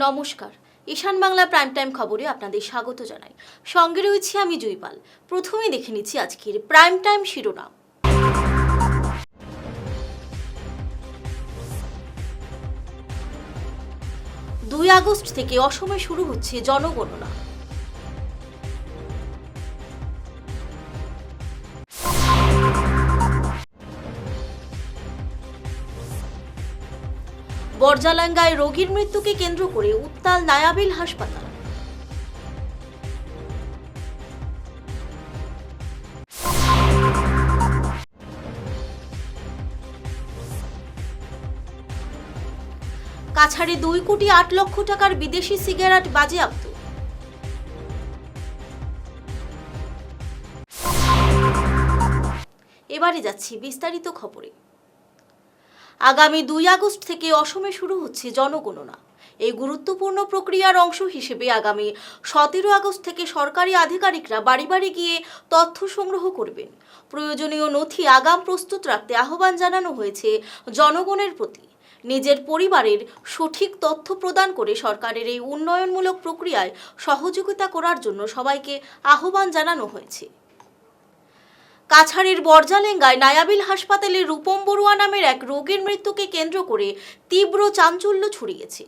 নমস্কার, ঈশান Bangla prime time খবরে আপনাদের স্বাগত জানাই। সঙ্গে রয়েছি আমি জুইপাল। প্রথমে দেখে নিচ্ছি আজকের প্রাইম টাইম শিরোনাম। 2 আগস্ট থেকে অসমে শুরু হচ্ছে জনগণনা। বরজালাঙ্গায় রোগীর মৃত্যুকে কেন্দ্র করে উত্তাল নায়াবিল হাসপাতাল। কাছাড়ে 2 কোটি 8 লক্ষ টাকার বিদেশি সিগারেট বাজেয়াপ্ত। এবারে যাচ্ছি বিস্তারিত খবরে। আগামী 2 আগস্ট থেকে অসমে শুরু হচ্ছে জনগণনা। এই গুরুত্বপূর্ণ প্রক্রিয়ার অংশ হিসেবে আগামী 17 আগস্ট থেকে সরকারি আধিকারিকরা বাড়ি বাড়ি গিয়ে তথ্য সংগ্রহ করবেন। প্রয়োজনীয় নথি আগাম প্রস্তুত রাখতে আহ্বান জানানো হয়েছে জনগণের প্রতি। নিজের পরিবারের সঠিক তথ্য প্রদান করে সরকারের এই উন্নয়নমূলক প্রক্রিয়ায় সহযোগিতা করার জন্য সবাইকে আহ্বান জানানো হয়েছে। কাছাড়ের বরজালেঙ্গায় নায়াবিল হাসপাতালে রূপম বড়ুয়া নামের এক রোগীর মৃত্যুকে কেন্দ্র করে তীব্র চাঞ্চল্য ছড়িয়েছে।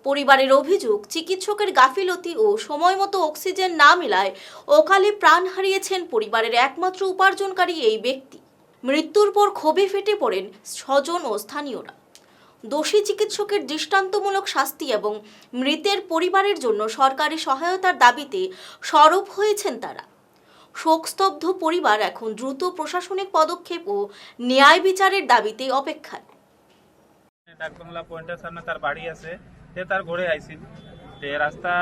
পরিবারের অভিযোগ, চিকিৎসকের গাফিলতি ও সময়মতো অক্সিজেন না মেলায় অকালে প্রাণ হারিয়েছেন পরিবারের একমাত্র উপার্জনকারী এই ব্যক্তি। মৃত্যুর পর ক্ষোভে ফেটে পড়েন স্বজন ও স্থানীয়রা। দোষী চিকিৎসকের দৃষ্টান্তমূলক শাস্তি এবং মৃতের পরিবারের জন্য সরকারি সহায়তার দাবিতে সরব হয়েছেন তারা। শোকস্তব্ধ পরিবার এখন দ্রুত প্রশাসনিক পদক্ষেপ ও ন্যায় বিচারের দাবিতে অপেক্ষায়। ডাকবাংলা পয়েন্টের সামনে তার বাড়ি আছে, সে তার ঘরে আইছিল, রাস্তা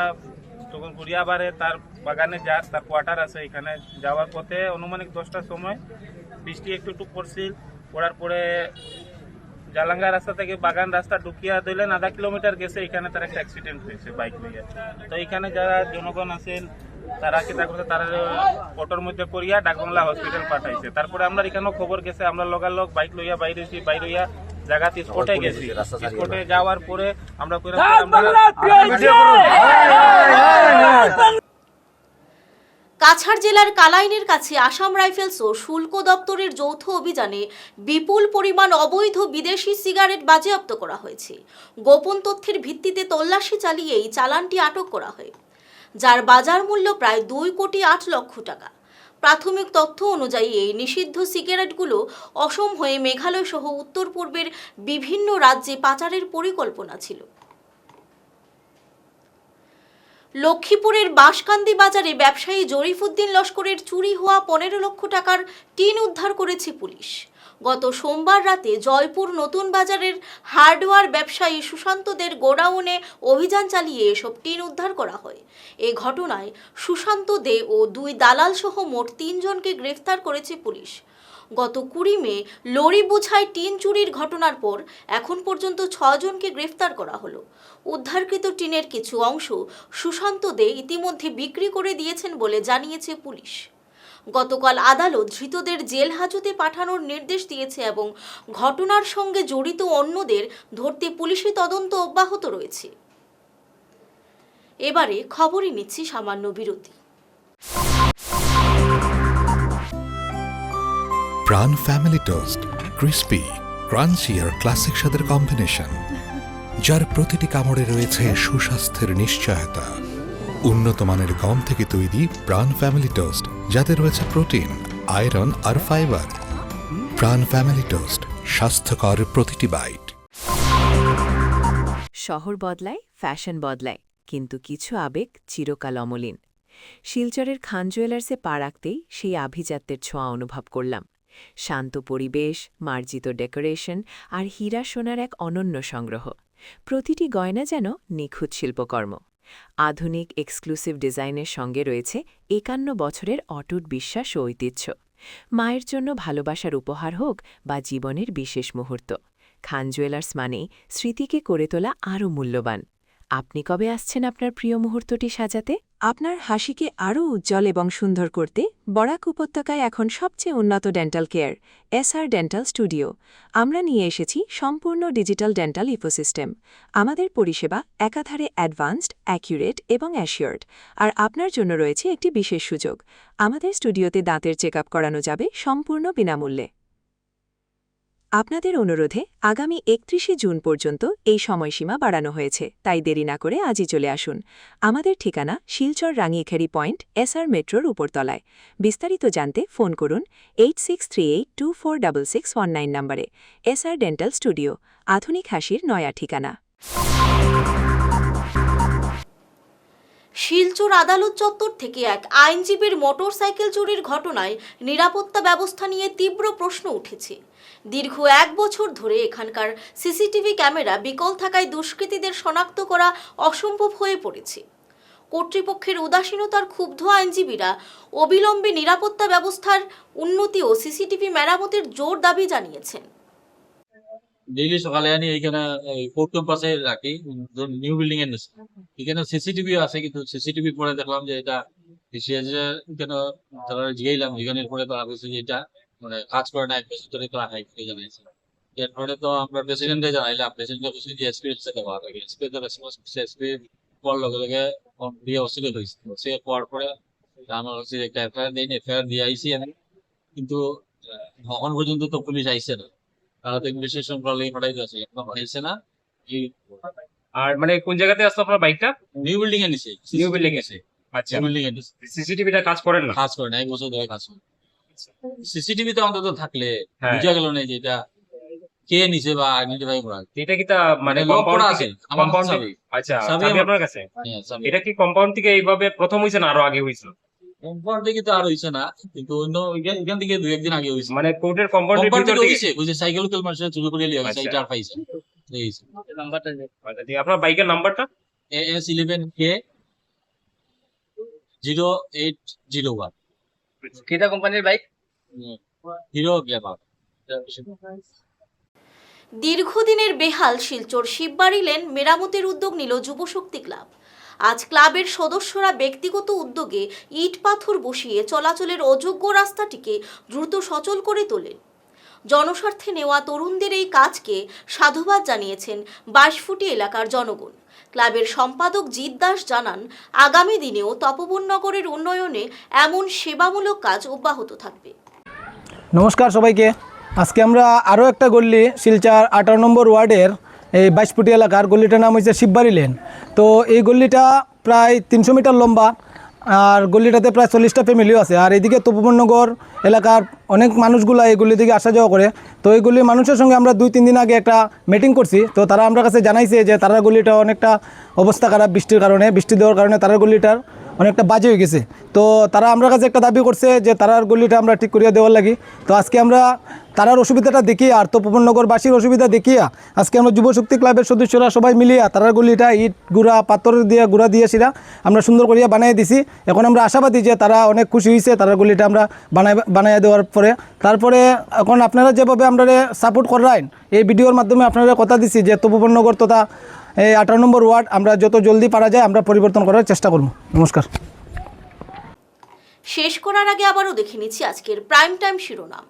তখন গুড়িয়াবারে তার বাগানে যা তার কোয়ার্টার আছে, এখানে যাওয়ার পথে আনুমানিক 10টার সময় বৃষ্টি একটু একটু পড়ছিল। পড়ার পরে জালাঙ্গা রাস্তা থেকে বাগান রাস্তা ঢুকিয়া দিলেন, আধা কিলোমিটার গেছে, এখানে তার একটা অ্যাক্সিডেন্ট হয়েছে বাইক নিয়ে। তো এখানে যারা জনগণ আছেন তারা কি করছে, তারা অটোর মধ্যে করিয়া ডাকবাংলা হসপিটাল পাঠাইছে। তারপরে আমরা এখানেও খবর গেছে, আমরা লগালগ বাইক লইয়া বাইরে জায়গাতে স্পটে গেছি। স্পটে যাওয়ার পরে আমরা কাছাড় জেলার কালাইনের কাছে আসাম রাইফেলস ও শুল্ক দপ্তরের যৌথ অভিযানে বিপুল পরিমাণ অবৈধ বিদেশি সিগারেট বাজেয়াপ্ত করা হয়েছে। গোপন তথ্যের ভিত্তিতে তল্লাশি চালিয়ে এই চালানটি আটক করা হয়, যার বাজার মূল্য প্রায় 2 কোটি 8 লক্ষ টাকা। প্রাথমিক তথ্য অনুযায়ী এই নিষিদ্ধ সিগারেটগুলো অসম হয়ে মেঘালয় সহ উত্তর পূর্বের বিভিন্ন রাজ্যে পাচারের পরিকল্পনা ছিল। লক্ষ্মীপুরের বাঁশকান্দি বাজারে ব্যবসায়ী জরিফউদ্দিন লস্করের চুরি হওয়া 15 লক্ষ টাকার টিন উদ্ধার করেছে পুলিশ। গত সোমবার রাতে জয়পুর নতুন বাজারের হার্ডওয়্যার ব্যবসায়ী সুশান্ত দের গোডাউনে অভিযান চালিয়ে এসব টিন উদ্ধার করা হয়। এই ঘটনায় সুশান্ত দে ও 2 দালাল সহ মোট 3 জনকে গ্রেফতার করেছে পুলিশ। গত 20 মে লরি বোঝাই টিন চুরির ঘটনার পর এখন পর্যন্ত 6 জনকে গ্রেফতার করা হলো। উদ্ধারকৃত টিনের কিছু অংশ সুশান্ত দে ইতিমধ্যে বিক্রি করে দিয়েছেন বলে জানিয়েছে পুলিশ। গতকাল আদালত ধৃতদের জেল হাজতে পাঠানোর নির্দেশ দিয়েছে এবং ঘটনার সঙ্গে জড়িত অন্যদের ধরতে পুলিশি তদন্ত অব্যাহত রয়েছে। এবারে খবরই নিচ্ছি সামান্য বিরতি। প্রাণ ফ্যামিলি টোস্ট, ক্রিস্পি, ক্রাঞ্চি আর ক্লাসিক স্বাদের কম্বিনেশন, যার প্রতিটি কামড়ে রয়েছে সুস্বাস্থ্যের নিশ্চয়তা। উন্নত মানের গম থেকে তৈরি প্রাণ ফ্যামিলি টোস্ট, যাতে রয়েছে প্রোটিন, আয়রন আর ফাইবার। প্রাণ ফ্যামিলি টোস্ট, স্বাস্থ্যকর প্রতিটি বাইট। শহর বদলায়, ফ্যাশন বদলায়, কিন্তু কিছু আবেগ চিরকাল অমলিন। শিলচরের খান জুয়েলার্সে পা রাখতেই সেই আভিজাত্যের ছোঁয়া অনুভব করলাম। শান্ত পরিবেশ, মার্জিত ডেকোরেশন আর হীরা সোনার এক অনন্য সংগ্রহ। প্রতিটি গয়না যেন নিখুঁত শিল্পকর্ম। আধুনিক এক্সক্লুসিভ ডিজাইনের সঙ্গে রয়েছে 51 বছরের অটুট বিশ্বাস ও ঐতিহ্য। মায়ের জন্য ভালোবাসার উপহার হোক বা জীবনের বিশেষ মুহূর্ত, খান জুয়েলার্স মানেই স্মৃতিকে করে তোলা আরও মূল্যবান। আপনি কবে আসছেন আপনার প্রিয় মুহূর্তটি সাজাতে? আপনার হাসিকে আরও উজ্জ্বল এবং সুন্দর করতে বরাক উপত্যকায় এখন সবচেয়ে উন্নত dental care SR dental studio. আমরা নিয়ে এসেছি সম্পূর্ণ ডিজিটাল ডেন্টাল ইকোসিস্টেম। আমাদের পরিষেবা একাধারে অ্যাডভান্সড, অ্যাকিউরেট এবং অ্যাসিওর্ড। আর আপনার জন্য রয়েছে একটি বিশেষ সুযোগ। আমাদের স্টুডিওতে দাঁতের চেকআপ করানো যাবে সম্পূর্ণ বিনামূল্যে। আপনাদের অনুরোধে আগামী ৩১শে জুন পর্যন্ত এই সময়সীমা বাড়ানো হয়েছে, তাই দেরি না করে আজই চলে আসুন। আমাদের ঠিকানা শিলচর রাঙিয়েখাড়ি পয়েন্ট, এসআর মেট্রোর উপরতলায়। বিস্তারিত জানতে ফোন করুন 8638246619 নম্বরে। এসআর ডেন্টাল স্টুডিও, আধুনিক হাসির নয়া ঠিকানা। শিলচর আদালত চত্বর থেকে এক আইনজীবীর মোটরসাইকেল চুরির ঘটনায় নিরাপত্তা ব্যবস্থা নিয়ে তীব্র প্রশ্ন উঠেছে। দীর্ঘ ১ বছর ধরে এখানকার সিসিটিভি ক্যামেরা বিকল থাকায় দুষ্কৃতীদের শনাক্ত করা অসম্ভব হয়ে পড়েছে। কর্তৃপক্ষের উদাসীনতার ক্ষুব্ধ আইনজীবীরা অবিলম্বে নিরাপত্তা ব্যবস্থার উন্নতি ও সিসিটিভি মেরামতের জোর দাবি জানিয়েছেন। ডেইলি সকালে আনি এইখানে কোর্ট ক্যাম্পাসে রাখি, নিউ বিল্ডিং এর নিচে। এখানে সিসিটিভি আছে, কিন্তু সিসিটিভি পরে দেখলাম যে এটা এখানে তারা জিগাইলাম, জিগানোর পরে তারা বলছে যে এটা মানে কাজ করে না, এক বছর ধরে তো হাই করে জানাইছে। এরপরে তো আমরা প্রেসিডেন্টে জানাইলাম, প্রেসিডেন্টকে বলছি যে এসপি এর সাথে কথা থাকে, এসপি তো রেসপন্স করছে। এসপি পর লগে লগে দিয়ে অস্থির হয়েছে, সে পর পরে আমার হচ্ছে একটা এফআইআর দিই, এফআইআর দিয়ে আইসি আমি, কিন্তু এখন পর্যন্ত তো পুলিশ আইসে না। তারা তো ইনভেস্টিগেশন করলে পাঠাইতে আছে, এখন আইসে না। আর মানে কোন জায়গাতে আসলো আপনার বাইকটা? নিউ বিল্ডিং এ নিচে, নিউ বিল্ডিং এসে। আচ্ছা, নিউ বিল্ডিং এ নিচে সিসিটিভিটা কাজ করেন না? কাজ করে না, এক বছর ধরে কাজ করে। সিসিটিভি তো অন্তত থাকলে হ্যাঁ। বুঝা গেল না যে এটা কে নিচে বা আইডেন্টিফাই করা। এটা কি তা মানে লক কম্পাউন্ড করা আছে? আছে আমার কম্পাউন্ড চাবি। আচ্ছা, চাবি চাবি আমার- আপনার কাছে? হ্যাঁ, চাবি। এটা কি কম্পাউন্ড থেকে এইভাবে প্রথম হইছে না আরো আগে হইছে? কম্পাউন্ড থেকে তো আর হইছে না, কিন্তু অন্য এখান থেকে ২-১ দিন আগে হইছে। মানে কোর্টের কম্পাউন্ডের কম্পাউন্ড ভিতর থেকে থেকে? হইছে, বুঝে সাইকেল তেল মানুষের চুরি করে লিয়ে গেছে, আচ্ছা। এটা আর পাইছে। এই হইছে। আচ্ছা, ঠিক। আপনার বাইকের নাম্বারটা? AS11K 0801 কিটা কোম্পানির বাইক? Hero Glamour. দীর্ঘদিনের বেহাল শিলচর শিববাড়ি লেন মেরামতের উদ্যোগ নিল যুবশক্তি ক্লাব। আজ ক্লাবের সদস্যরা ব্যক্তিগত উদ্যোগে ইট পাথর বসিয়ে চলাচলের অযোগ্য রাস্তাটিকে দ্রুত সচল করে তোলেন। জনস্বার্থে নেওয়া তরুণদের এই কাজকে সাধুবাদ জানিয়েছেন ২২ফুটি এলাকার জনগণ। ক্লাবের সম্পাদক জিৎ দাস জানান, আগামী দিনেও তপবন নগরের উন্নয়নে এমন সেবামূলক কাজ অব্যাহত থাকবে। নমস্কার সবাইকে। আজকে আমরা আরও একটা গল্লি শিলচর ১৮ নম্বর ওয়ার্ডের এই ২২ ফুটি এলাকার গল্লিটার নাম হচ্ছে শিববাড়ি লেন। তো এই গল্লিটা প্রায় ৩০০ মিটার লম্বা, আর গল্লিটাতে প্রায় ৪০টা ফ্যামিলিও আছে। আর এদিকে তপবননগর এলাকার অনেক মানুষগুলো এই গল্লি থেকে আসা যাওয়া করে। তো এই গল্লির মানুষের সঙ্গে আমরা ২-৩ দিন আগে একটা মিটিং করছি। তো তারা আমরা কাছে জানাইছে যে তারা গল্লিটা অনেকটা অবস্থা খারাপ, বৃষ্টির কারণে, বৃষ্টি দেওয়ার কারণে তারা গল্লিটার অনেকটা বাজে হয়ে গেছে। তো তারা আমরা কাছে একটা দাবি করছে যে তারার গল্লিটা আমরা ঠিক করিয়া দেওয়ার লাগি। তো আজকে আমরা তারার অসুবিধাটা দেখিয়া আর তপবননগরবাসীর অসুবিধা দেখিয়া আজকে আমরা যুবশক্তি ক্লাবের সদস্যরা সবাই মিলিয়া তারার গল্লিটা ইট গুঁড়া পাথর দিয়ে গুঁড়া দিয়ে সেরা আমরা সুন্দর করিয়া বানিয়ে দিছি। এখন আমরা আশাবাদী যে তারা অনেক খুশি হয়েছে তারার গল্লিটা আমরা বানাইয়া দেওয়ার পরে। তারপরে এখন আপনারা যেভাবে আমরা সাপোর্ট করেন এই ভিডিওর মাধ্যমে আপনারা কথা দিছি যে তপবননগর তথা এই ১৮ নম্বর ওয়ার্ড আমরা যত জলদি পারা যায় আমরা পরিবর্তন করার চেষ্টা করব। নমস্কার। শেষ করার আগে আবারও দেখে নিচ্ছি আজকের প্রাইম টাইম শিরোনাম।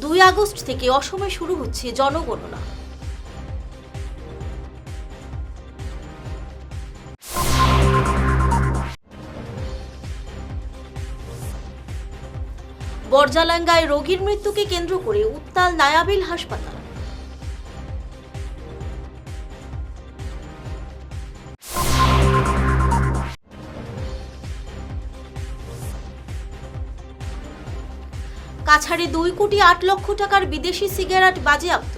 ২ আগস্ট থেকে অসমে শুরু হচ্ছে জনগণনা। বরজালাঙ্গায় রোগীর মৃত্যুকে কেন্দ্র করে উত্তাল নায়াবিল হাসপাতাল। কাছাড়ে 2,08,00,000 টাকার বিদেশি সিগারেট বাজেয়াপ্ত।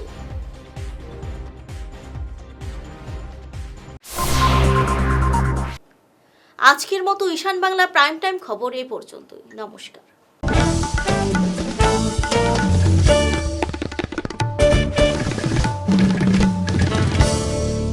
আজকের মতো ঈশান বাংলা প্রাইম টাইম খবর এ পর্যন্তই। নমস্কার।